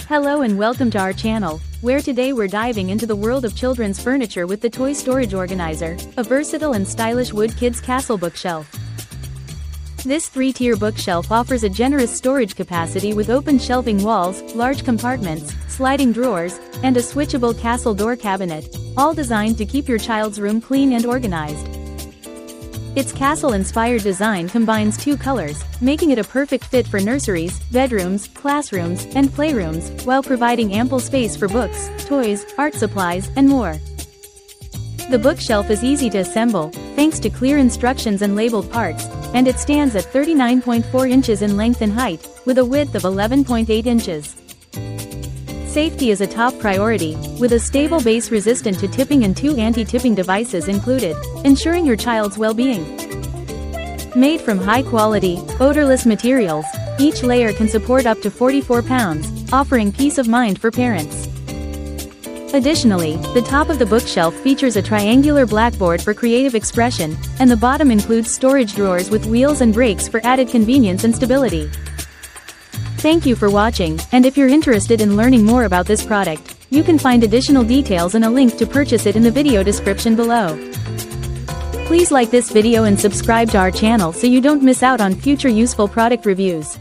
Hello and welcome to our channel, where today we're diving into the world of children's furniture with the Toy Storage Organizer, a versatile and stylish wood kids castle bookshelf. This 3-tier bookshelf offers a generous storage capacity with open shelving walls, large compartments, sliding drawers, and a switchable castle door cabinet, all designed to keep your child's room clean and organized. Its castle-inspired design combines 2 colors, making it a perfect fit for nurseries, bedrooms, classrooms, and playrooms, while providing ample space for books, toys, art supplies, and more. The bookshelf is easy to assemble, thanks to clear instructions and labeled parts, and it stands at 39.4 inches in length and height, with a width of 11.8 inches. Safety is a top priority, with a stable base resistant to tipping and 2 anti-tipping devices included, ensuring your child's well-being. Made from high-quality, odorless materials, each layer can support up to 44 pounds, offering peace of mind for parents. Additionally, the top of the bookshelf features a triangular blackboard for creative expression, and the bottom includes storage drawers with wheels and brakes for added convenience and stability. Thank you for watching, and if you're interested in learning more about this product, you can find additional details and a link to purchase it in the video description below. Please like this video and subscribe to our channel so you don't miss out on future useful product reviews.